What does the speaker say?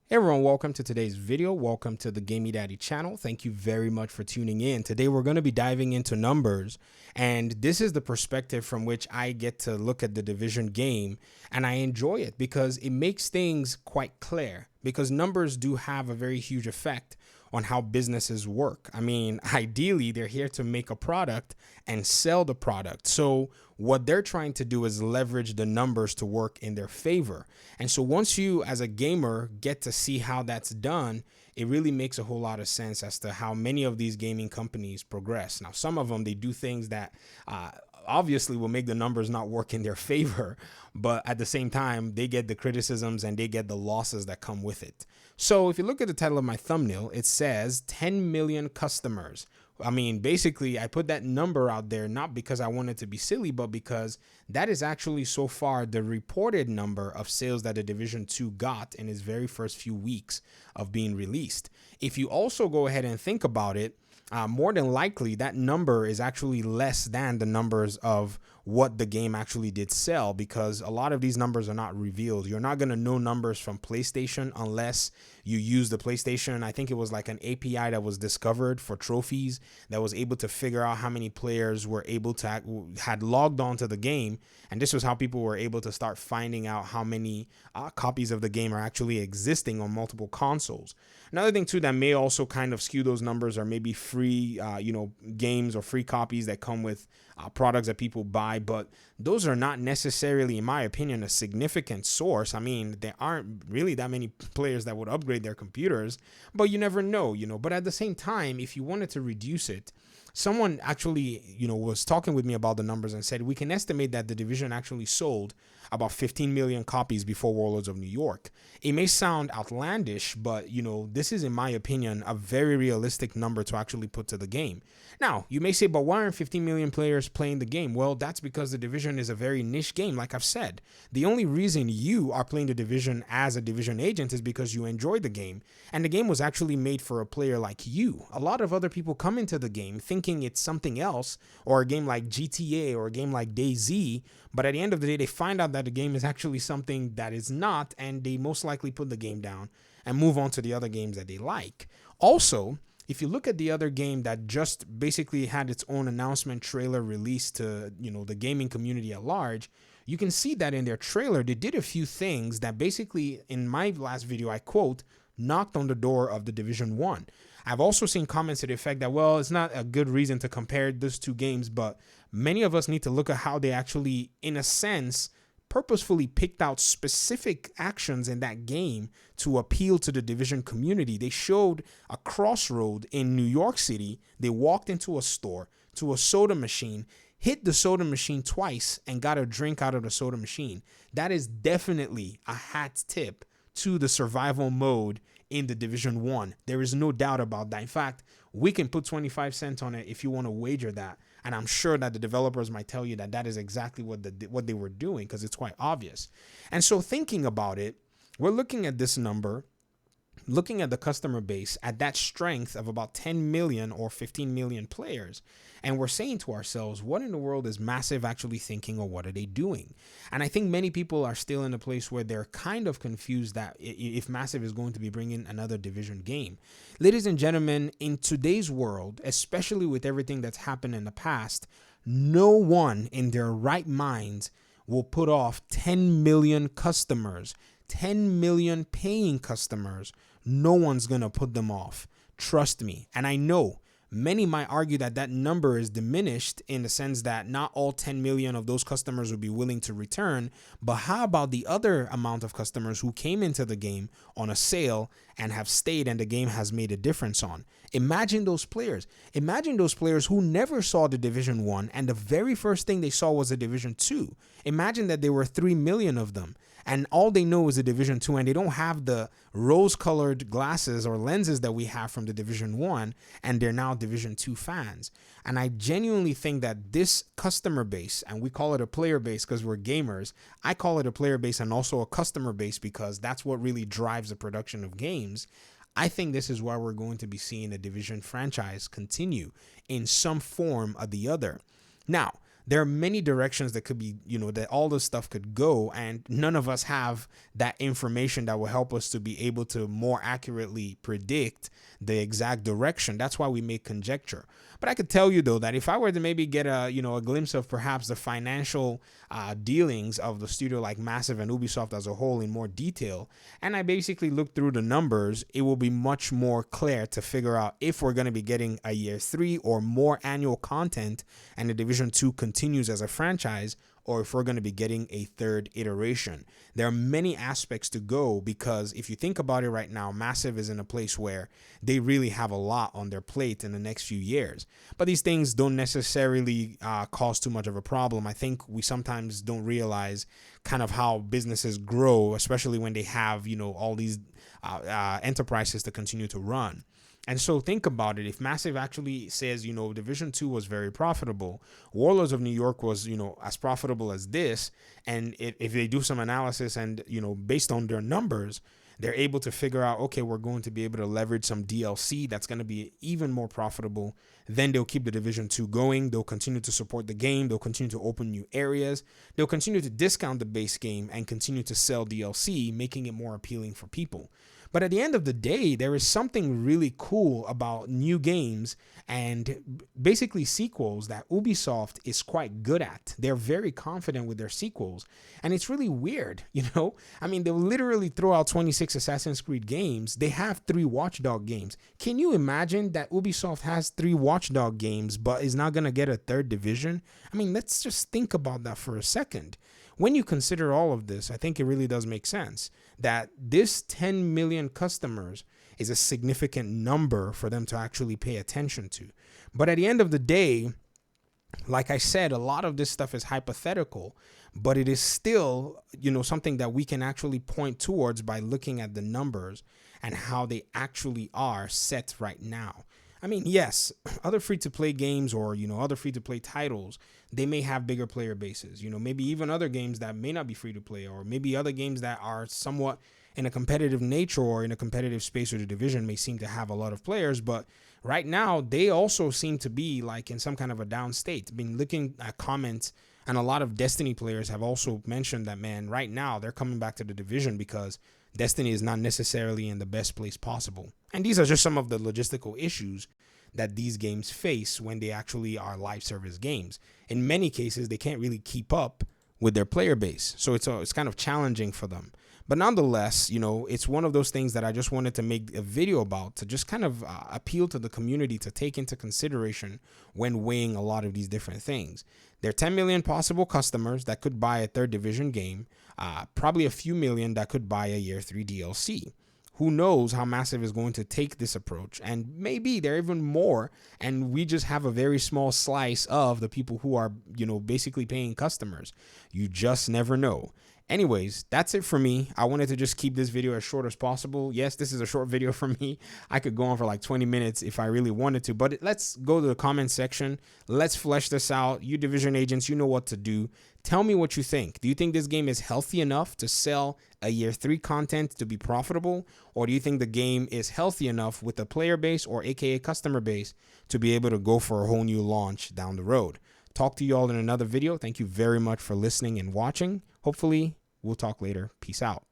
Hey everyone, welcome to today's video. Welcome to the Gamey Daddy channel. Thank you very much for tuning in. Today we're going to be diving into numbers, and this is the perspective from which I get to look at the division game, and I enjoy it because it makes things quite clear, because numbers do have a very huge effect on how businesses work. I mean, ideally, they're here to make a product and sell the product. So what they're trying to do is leverage the numbers to work in their favor. And so once you, as a gamer, get to see how that's done, it really makes a whole lot of sense as to how many of these gaming companies progress. Now, some of them, they do things that obviously will make the numbers not work in their favor, but at the same time, they get the criticisms and they get the losses that come with it. So if you look at the title of my thumbnail, it says 10 million customers. I mean, basically, I put that number out there not because I wanted to be silly, but because that is actually so far the reported number of sales that the Division 2 got in its very first few weeks of being released. If you also go ahead and think about it, more than likely that number is actually less than the numbers of what the game actually did sell, because a lot of these numbers are not revealed. You're not going to know numbers from PlayStation unless you use the PlayStation. I think it was like an API that was discovered for trophies that was able to figure out how many players were able to had logged on to the game, and this was how people were able to start finding out how many copies of the game are actually existing on multiple consoles. Another thing too that may also kind of skew those numbers are maybe free games or free copies that come with products that people buy, but those are not necessarily, in my opinion, a significant source. I mean, there aren't really that many players that would upgrade their computers, but you never know, But at the same time, if you wanted to reduce it, someone actually, was talking with me about the numbers and said we can estimate that the Division actually sold about 15 million copies before Warlords of New York. It may sound outlandish, but this is, in my opinion, a very realistic number to actually put to the game. Now, you may say, but why aren't 15 million players playing the game? Well, that's because the Division is a very niche game, like I've said. The only reason you are playing the Division as a Division agent is because you enjoy the game, and the game was actually made for a player like you. A lot of other people come into the game thinking it's something else, or a game like GTA or a game like DayZ, but at the end of the day, they find out that the game is actually something that is not, and they most likely put the game down and move on to the other games that they like. Also, if you look at the other game that just basically had its own announcement trailer released to, the gaming community at large, you can see that in their trailer, they did a few things that basically, in my last video, I quote, knocked on the door of the Division 1. I've also seen comments to the effect that, well, it's not a good reason to compare those two games, but many of us need to look at how they actually, in a sense, purposefully picked out specific actions in that game to appeal to the Division community. They showed a crossroad in New York City. They walked into a store, to a soda machine, hit the soda machine twice, and got a drink out of the soda machine. That is definitely a hat tip to the survival mode in the Division 1. There is no doubt about that. In fact, we can put 25 cents on it if you want to wager that. And I'm sure that the developers might tell you that that is exactly what they were doing, because it's quite obvious. And so thinking about it, we're looking at this number, looking at the customer base at that strength of about 10 million or 15 million players. And we're saying to ourselves, what in the world is Massive actually thinking, or what are they doing? And I think many people are still in a place where they're kind of confused that if Massive is going to be bringing another Division game. Ladies and gentlemen, in today's world, especially with everything that's happened in the past, no one in their right minds will put off 10 million customers, 10 million paying customers. No one's going to put them off. Trust me. And I know many might argue that that number is diminished in the sense that not all 10 million of those customers will be willing to return. But how about the other amount of customers who came into the game on a sale and have stayed, and the game has made a difference on? Imagine those players. Imagine those players who never saw the Division 1 and the very first thing they saw was the Division 2. Imagine that there were 3 million of them, and all they know is the Division 2, and they don't have the rose-colored glasses or lenses that we have from the Division 1, and they're now Division 2 fans. And I genuinely think that this customer base, and we call it a player base because we're gamers, I call it a player base and also a customer base because that's what really drives the production of games. I think this is why we're going to be seeing a Division franchise continue in some form or the other. Now, there are many directions that could be, that all this stuff could go, and none of us have that information that will help us to be able to more accurately predict the exact direction. That's why we make conjecture. But I could tell you though that if I were to maybe get a glimpse of perhaps the financial dealings of the studio like Massive and Ubisoft as a whole in more detail, and I basically look through the numbers, it will be much more clear to figure out if we're going to be getting a year 3 or more annual content and the Division 2 continues as a franchise, or if we're going to be getting a third iteration. There are many aspects to go, because if you think about it right now, Massive is in a place where they really have a lot on their plate in the next few years. But these things don't necessarily cause too much of a problem. I think we sometimes don't realize kind of how businesses grow, especially when they have, all these enterprises to continue to run. And so think about it. If Massive actually says, Division 2 was very profitable, Warlords of New York was, as profitable as this, and if they do some analysis and, based on their numbers, they're able to figure out, okay, we're going to be able to leverage some DLC that's going to be even more profitable, then they'll keep the Division 2 going. They'll continue to support the game. They'll continue to open new areas. They'll continue to discount the base game and continue to sell DLC, making it more appealing for people. But at the end of the day, there is something really cool about new games and basically sequels that Ubisoft is quite good at. They're very confident with their sequels. And it's really weird, I mean, they'll literally throw out 26 Assassin's Creed games. They have 3 Watch Dogs games. Can you imagine that Ubisoft has 3 Watch Dogs games but is not going to get a 3rd Division? I mean, let's just think about that for a second. When you consider all of this, I think it really does make sense that this 10 million customers is a significant number for them to actually pay attention to. But at the end of the day, like I said, a lot of this stuff is hypothetical, but it is still, something that we can actually point towards by looking at the numbers and how they actually are set right now. I mean, yes, other free-to-play games or, other free-to-play titles, they may have bigger player bases, maybe even other games that may not be free-to-play, or maybe other games that are somewhat in a competitive nature or in a competitive space, or the Division may seem to have a lot of players. But right now, they also seem to be like in some kind of a down state. I've been looking at comments, and a lot of Destiny players have also mentioned that, man, right now they're coming back to the Division because Destiny is not necessarily in the best place possible. And these are just some of the logistical issues that these games face when they actually are live service games. In many cases, they can't really keep up with their player base. So it's kind of challenging for them. But nonetheless, it's one of those things that I just wanted to make a video about, to just kind of appeal to the community to take into consideration when weighing a lot of these different things. There are 10 million possible customers that could buy a 3rd Division game, probably a few million that could buy a year 3 DLC. Who knows how Massive is going to take this approach, and maybe there are even more, and we just have a very small slice of the people who are, basically paying customers. You just never know. Anyways, that's it for me. I wanted to just keep this video as short as possible. Yes, this is a short video for me. I could go on for like 20 minutes if I really wanted to, but let's go to the comment section. Let's flesh this out. You Division agents, you know what to do. Tell me what you think. Do you think this game is healthy enough to sell a year 3 content to be profitable? Or do you think the game is healthy enough with a player base, or AKA customer base, to be able to go for a whole new launch down the road? Talk to you all in another video. Thank you very much for listening and watching. Hopefully, we'll talk later. Peace out.